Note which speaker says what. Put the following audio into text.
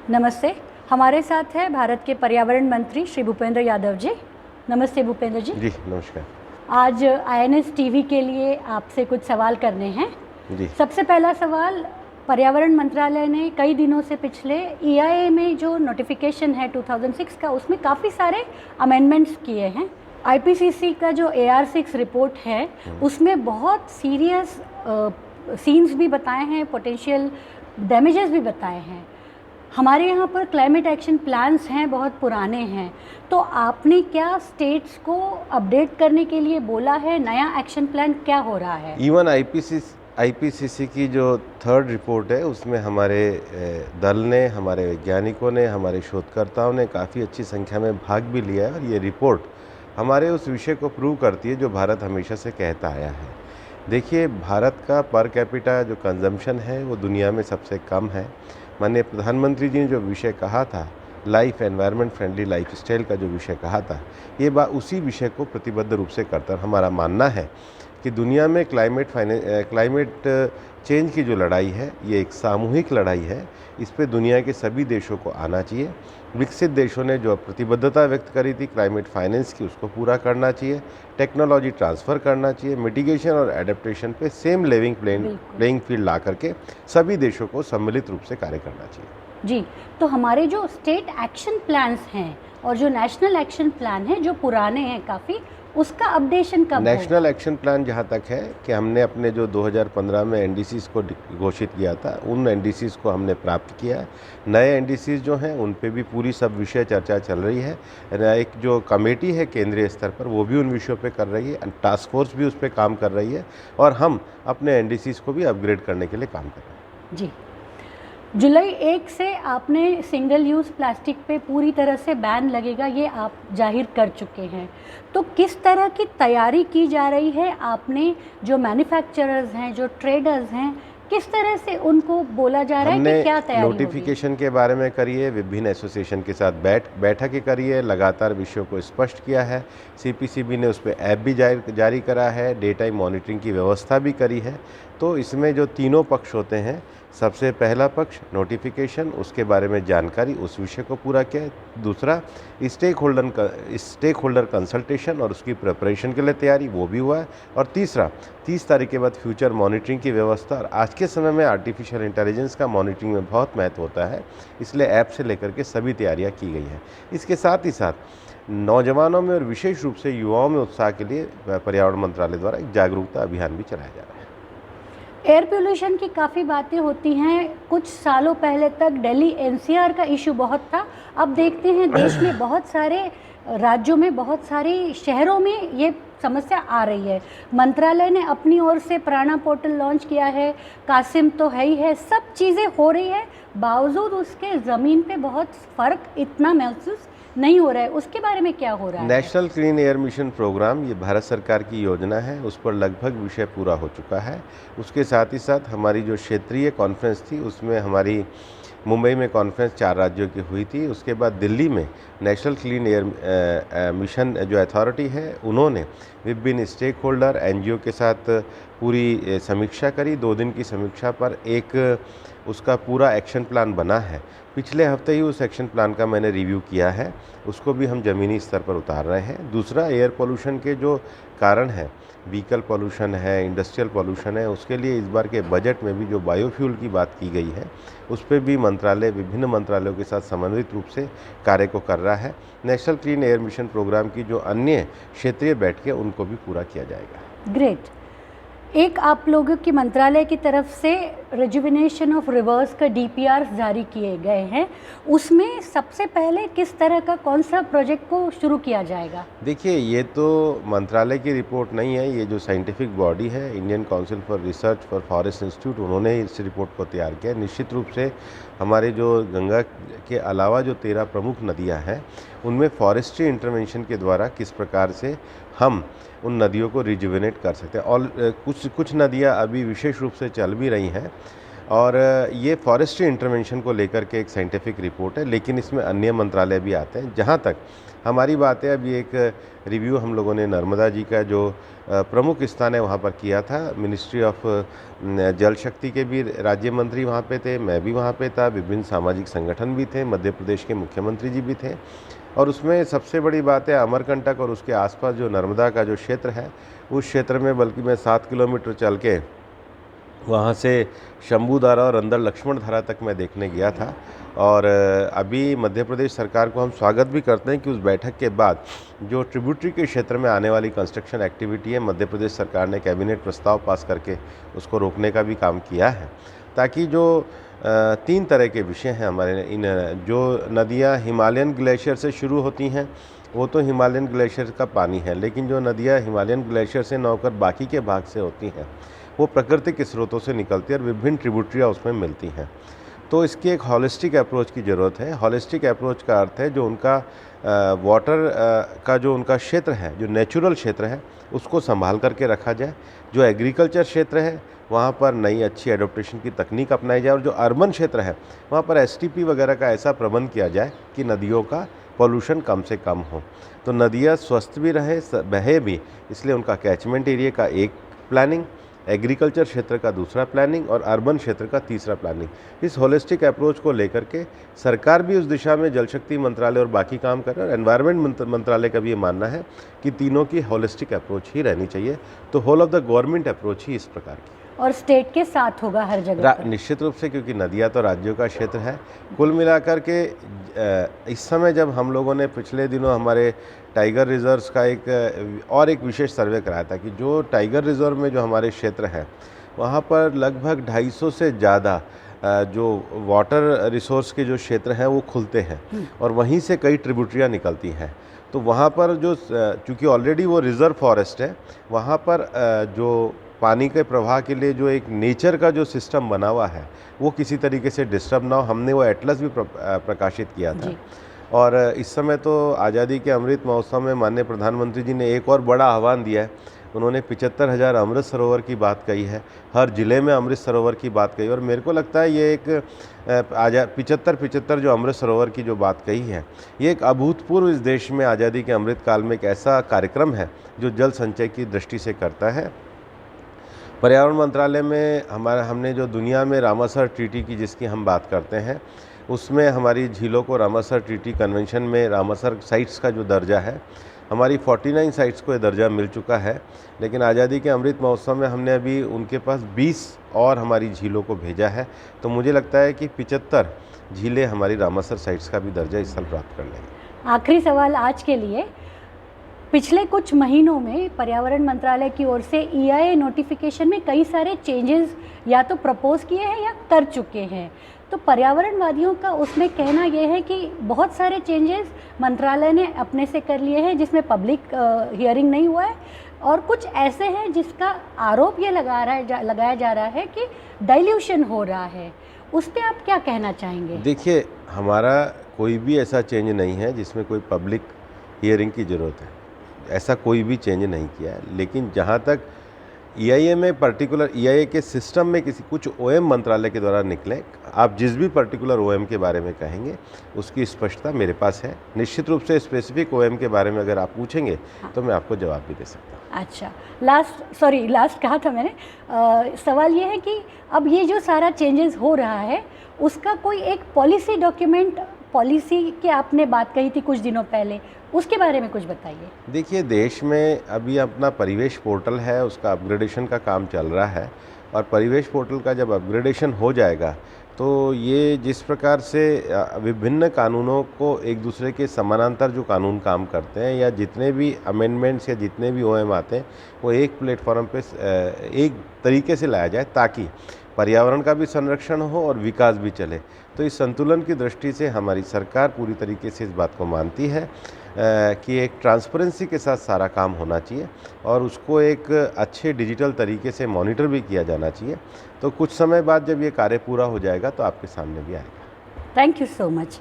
Speaker 1: नमस्ते। हमारे साथ है भारत के पर्यावरण मंत्री श्री भूपेंद्र यादव जी। नमस्ते भूपेंद्र जी।
Speaker 2: जी नमस्कार।
Speaker 1: आज INS टीवी के लिए आपसे कुछ सवाल करने हैं।
Speaker 2: जी
Speaker 1: सबसे पहला सवाल, पर्यावरण मंत्रालय ने कई दिनों से पिछले EIA में जो नोटिफिकेशन है 2006 का, उसमें काफ़ी सारे अमेंडमेंट्स किए हैं। IPCC का जो AR6 रिपोर्ट है उसमें बहुत सीरियस सीन्स भी बताए हैं, पोटेंशियल डैमेजेस भी बताए हैं। हमारे यहाँ पर क्लाइमेट एक्शन प्लान्स हैं, बहुत पुराने हैं, तो आपने क्या स्टेट्स को अपडेट करने के लिए बोला है? नया एक्शन प्लान क्या हो रहा है?
Speaker 2: इवन IPCC की जो 3rd रिपोर्ट है उसमें हमारे दल ने, हमारे वैज्ञानिकों ने, हमारे शोधकर्ताओं ने काफ़ी अच्छी संख्या में भाग भी लिया है और ये रिपोर्ट हमारे उस विषय को प्रूव करती है जो भारत हमेशा से कहता आया है। देखिए, भारत का पर कैपिटा जो कंजम्पशन है वो दुनिया में सबसे कम है। माननीय प्रधानमंत्री जी ने जो विषय कहा था, लाइफ एनवायरनमेंट फ्रेंडली लाइफस्टाइल का जो विषय कहा था, ये बात उसी विषय को प्रतिबद्ध रूप से करता है। हमारा मानना है कि दुनिया में क्लाइमेट चेंज की जो लड़ाई है ये एक सामूहिक लड़ाई है। इस पे दुनिया के सभी देशों को आना चाहिए। विकसित देशों ने जो प्रतिबद्धता व्यक्त करी थी क्लाइमेट फाइनेंस की, उसको पूरा करना चाहिए। टेक्नोलॉजी ट्रांसफ़र करना चाहिए। मिटिगेशन और एडेप्टेशन पे सेम प्लेइंग फील्ड ला करके सभी देशों को सम्मिलित रूप से कार्य करना चाहिए।
Speaker 1: जी, तो हमारे जो स्टेट एक्शन प्लान्स हैं और जो नेशनल एक्शन प्लान है जो पुराने हैं काफ़ी, उसका अपडेशन कब होगा?
Speaker 2: नेशनल एक्शन प्लान जहाँ तक है कि हमने अपने जो 2015 में NDCs को घोषित किया था, उन NDCs को हमने प्राप्त किया है। नए NDCs जो हैं उन पे भी पूरी सब विषय चर्चा चल रही है। एक जो कमेटी है केंद्रीय स्तर पर वो भी उन विषयों पे कर रही है, टास्क फोर्स भी उस पर काम कर रही है और हम अपने NDCs को भी अपग्रेड करने के लिए काम कर रहे हैं।
Speaker 1: जी, जुलाई 1 से आपने सिंगल यूज़ प्लास्टिक पे पूरी तरह से बैन लगेगा, ये आप जाहिर कर चुके हैं। तो किस तरह की तैयारी की जा रही है? आपने जो मैन्युफैक्चरर्स हैं, जो ट्रेडर्स हैं, किस तरह से उनको बोला जा रहा है कि क्या तैयारी होगी?
Speaker 2: नोटिफिकेशन के बारे में करिए, विभिन्न एसोसिएशन के साथ बैठकें करिए, लगातार विषयों को स्पष्ट किया है। CPCB ने उस पर ऐप भी जारी करा है, डे टाइम मॉनिटरिंग की व्यवस्था भी करी है। तो इसमें जो तीनों पक्ष होते हैं, सबसे पहला पक्ष नोटिफिकेशन, उसके बारे में जानकारी, उस विषय को पूरा किया। दूसरा स्टेक होल्डर कंसल्टेशन और उसकी प्रिपरेशन के लिए तैयारी, वो भी हुआ है। और तीसरा 30 तारीख के बाद फ्यूचर मॉनिटरिंग की व्यवस्था। और आज के समय में आर्टिफिशियल इंटेलिजेंस का मॉनिटरिंग में बहुत महत्व होता है, इसलिए ऐप से लेकर के सभी तैयारियां की गई हैं। इसके साथ ही साथ नौजवानों में और विशेष रूप से युवाओं में उत्साह के लिए पर्यावरण मंत्रालय द्वारा एक जागरूकता अभियान भी चलाया जा रहा है।
Speaker 1: एयर पोल्यूशन की काफ़ी बातें होती हैं। कुछ सालों पहले तक दिल्ली NCR का इशू बहुत था। अब देखते हैं देश में बहुत सारे राज्यों में, बहुत सारे शहरों में ये समस्या आ रही है। मंत्रालय ने अपनी ओर से प्राणा पोर्टल लॉन्च किया है, कासिम तो है ही है, सब चीज़ें हो रही है, बावजूद उसके ज़मीन पे बहुत फ़र्क इतना महसूस नहीं हो रहा है। उसके बारे में क्या हो रहा है?
Speaker 2: National clean air mission programme, ये भारत सरकार की योजना है, उस पर लगभग विषय पूरा हो चुका है। उसके साथ ही साथ हमारी जो क्षेत्रीय कॉन्फ्रेंस थी, उसमें हमारी मुंबई में कॉन्फ्रेंस 4 राज्यों की हुई थी। उसके बाद दिल्ली में नेशनल क्लीन एयर मिशन जो अथॉरिटी है, उन्होंने विभिन्न स्टेक होल्डर NGO के साथ पूरी समीक्षा करी। 2 दिन की समीक्षा पर एक उसका पूरा एक्शन प्लान बना है। पिछले हफ्ते ही उस एक्शन प्लान का मैंने रिव्यू किया है, उसको भी हम ज़मीनी स्तर पर उतार रहे हैं। दूसरा, एयर पोल्यूशन के जो कारण है, व्हीकल पोल्यूशन है, इंडस्ट्रियल पोल्यूशन है, उसके लिए इस बार के बजट में भी जो बायोफ्यूल की बात की गई है, उस पर भी मंत्रालय विभिन्न मंत्रालयों के साथ समन्वित रूप से कार्य को कर रहा है। National clean air mission programme की जो अन्य क्षेत्रीय बैठकें, उनको भी पूरा किया जाएगा।
Speaker 1: ग्रेट। एक आप लोगों की मंत्रालय की तरफ से रिजुविनेशन ऑफ रिवर्स का DPR जारी किए गए हैं, उसमें सबसे पहले किस तरह का कौन सा प्रोजेक्ट को शुरू किया जाएगा?
Speaker 2: देखिए, ये तो मंत्रालय की रिपोर्ट नहीं है, ये जो साइंटिफिक बॉडी है, Indian council for research for forest institute, उन्होंने ही इस रिपोर्ट को तैयार किया। निश्चित रूप से हमारे जो गंगा के अलावा जो 13 प्रमुख नदियां हैं, उनमें फॉरेस्ट्री इंटरवेंशन के द्वारा किस प्रकार से हम उन नदियों को रिजुविनेट कर सकते हैं। और कुछ नदियां अभी विशेष रूप से चल भी रही हैं। और ये फॉरेस्ट्री इंटरवेंशन को लेकर के एक साइंटिफिक रिपोर्ट है, लेकिन इसमें अन्य मंत्रालय भी आते हैं। जहाँ तक हमारी बात है, अभी एक रिव्यू हम लोगों ने नर्मदा जी का जो प्रमुख स्थान है वहाँ पर किया था। मिनिस्ट्री ऑफ जल शक्ति के भी राज्य मंत्री वहाँ पे थे, मैं भी वहाँ पे था, विभिन्न सामाजिक संगठन भी थे, मध्य प्रदेश के मुख्यमंत्री जी भी थे। और उसमें सबसे बड़ी बात है अमरकंटक और उसके आसपास जो नर्मदा का जो क्षेत्र है, उस क्षेत्र में बल्कि मैं 7 किलोमीटर चल के वहाँ से शंभूधारा और अंदर लक्ष्मण धारा तक मैं देखने गया था। और अभी मध्य प्रदेश सरकार को हम स्वागत भी करते हैं कि उस बैठक के बाद जो ट्रिब्यूटरी के क्षेत्र में आने वाली कंस्ट्रक्शन एक्टिविटी है, मध्य प्रदेश सरकार ने कैबिनेट प्रस्ताव पास करके उसको रोकने का भी काम किया है, ताकि जो 3 तरह के विषय हैं हमारे इन जो नदियाँ हिमालयन ग्लेशियर से शुरू होती हैं, वो तो हिमालयन ग्लेशियर का पानी है, लेकिन जो नदियाँ हिमालयन ग्लेशियर से न होकर बाकी के भाग से होती हैं वो प्राकृतिक स्रोतों से निकलती है और विभिन्न ट्रिब्यूटरियाँ उसमें मिलती हैं। तो इसकी एक हॉलिस्टिक अप्रोच की ज़रूरत है। हॉलिस्टिक अप्रोच का अर्थ है जो उनका वाटर का जो उनका क्षेत्र है, जो नेचुरल क्षेत्र है, उसको संभाल करके रखा जाए। जो एग्रीकल्चर क्षेत्र है वहाँ पर नई अच्छी एडोप्टेशन की तकनीक अपनाई जाए, और जो अर्बन क्षेत्र है वहाँ पर एसटीपी वगैरह का ऐसा प्रबंध किया जाए कि नदियों का पॉल्यूशन कम से कम हो, तो नदियाँ स्वस्थ भी रहे, बहे भी। इसलिए उनका कैचमेंट एरिया का एक प्लानिंग, एग्रीकल्चर क्षेत्र का दूसरा प्लानिंग और अर्बन क्षेत्र का तीसरा प्लानिंग। इस होलिस्टिक अप्रोच को लेकर के सरकार भी उस दिशा में जल शक्ति मंत्रालय और बाकी काम कर रहे हैं, और एनवायरनमेंट मंत्रालय का भी ये मानना है कि तीनों की होलिस्टिक अप्रोच ही रहनी चाहिए। तो whole of the government approach ही इस प्रकार की
Speaker 1: और स्टेट के साथ होगा हर जगह पर।
Speaker 2: निश्चित रूप से, क्योंकि नदियाँ तो राज्यों का क्षेत्र है। कुल मिलाकर के इस समय जब हम लोगों ने पिछले दिनों हमारे टाइगर रिजर्व्स का एक विशेष सर्वे कराया था कि जो टाइगर रिजर्व में जो हमारे क्षेत्र हैं वहाँ पर लगभग 250 से ज़्यादा जो वाटर रिसोर्स के जो क्षेत्र हैं वो खुलते हैं, और वहीं से कई ट्रिब्यूटरियाँ निकलती हैं। तो वहाँ पर जो चूँकि ऑलरेडी वो रिज़र्व फॉरेस्ट है, वहाँ पर जो पानी के प्रवाह के लिए जो एक नेचर का जो सिस्टम बना हुआ है वो किसी तरीके से डिस्टर्ब ना हो। हमने वो एटलस भी प्रकाशित किया था। और इस समय तो आज़ादी के अमृत महोत्सव में माननीय प्रधानमंत्री जी ने एक और बड़ा आह्वान दिया है। उन्होंने 75,000 अमृत सरोवर की बात कही है, हर ज़िले में अमृत सरोवर की बात कही। और मेरे को लगता है ये एक 75 जो अमृत सरोवर की जो बात कही है, ये एक अभूतपूर्व इस देश में आज़ादी के अमृत काल में एक ऐसा कार्यक्रम है जो जल संचय की दृष्टि से करता है। पर्यावरण मंत्रालय में हमने जो दुनिया में रामसर ट्रीटी की जिसकी हम बात करते हैं, उसमें हमारी झीलों को रामसर ट्रीटी कन्वेंशन में रामसर साइट्स का जो दर्जा है, हमारी 49 साइट्स को ये दर्जा मिल चुका है। लेकिन आज़ादी के अमृत महोत्सव में हमने अभी उनके पास 20 और हमारी झीलों को भेजा है। तो मुझे लगता है कि 75 झीलें हमारी रामसर साइट्स का भी दर्जा इस साल प्राप्त कर लेंगी।
Speaker 1: आखिरी सवाल आज के लिए, पिछले कुछ महीनों में पर्यावरण मंत्रालय की ओर से EIA नोटिफिकेशन में कई सारे चेंजेस या तो प्रपोज किए हैं या कर चुके हैं। तो पर्यावरणवादियों का उसमें कहना यह है कि बहुत सारे चेंजेस मंत्रालय ने अपने से कर लिए हैं जिसमें पब्लिक हियरिंग नहीं हुआ है, और कुछ ऐसे हैं जिसका आरोप ये लगाया जा रहा है कि डाइल्यूशन हो रहा है। उस पर आप क्या कहना चाहेंगे?
Speaker 2: देखिए, हमारा कोई भी ऐसा चेंज नहीं है जिसमें कोई पब्लिक हियरिंग की ज़रूरत है, ऐसा कोई भी चेंज नहीं किया है। लेकिन जहाँ तक EIA में पर्टिकुलर EIA के सिस्टम में कुछ OM मंत्रालय के द्वारा निकले, आप जिस भी पर्टिकुलर OM के बारे में कहेंगे उसकी स्पष्टता मेरे पास है। निश्चित रूप से स्पेसिफिक OM के बारे में अगर आप पूछेंगे तो मैं आपको जवाब भी दे सकता हूँ।
Speaker 1: अच्छा, लास्ट कहा था मैंने। सवाल ये है कि अब ये जो सारा चेंजेस हो रहा है उसका कोई एक पॉलिसी डॉक्यूमेंट, पॉलिसी की आपने बात कही थी कुछ दिनों पहले, उसके बारे में कुछ बताइए।
Speaker 2: देखिए, देश में अभी अपना परिवेश पोर्टल है, उसका अपग्रेडेशन का काम चल रहा है, और परिवेश पोर्टल का जब अपग्रेडेशन हो जाएगा तो ये जिस प्रकार से विभिन्न कानूनों को एक दूसरे के समानांतर जो कानून काम करते हैं, या जितने भी अमेंडमेंट्स या जितने भी OM आते हैं, वो एक प्लेटफॉर्म पे एक तरीके से लाया जाए ताकि पर्यावरण का भी संरक्षण हो और विकास भी चले। तो इस संतुलन की दृष्टि से हमारी सरकार पूरी तरीके से इस बात को मानती है कि एक ट्रांसपेरेंसी के साथ सारा काम होना चाहिए, और उसको एक अच्छे डिजिटल तरीके से मॉनिटर भी किया जाना चाहिए। तो कुछ समय बाद जब ये कार्य पूरा हो जाएगा तो आपके सामने भी आएगा।
Speaker 1: Thank you so much.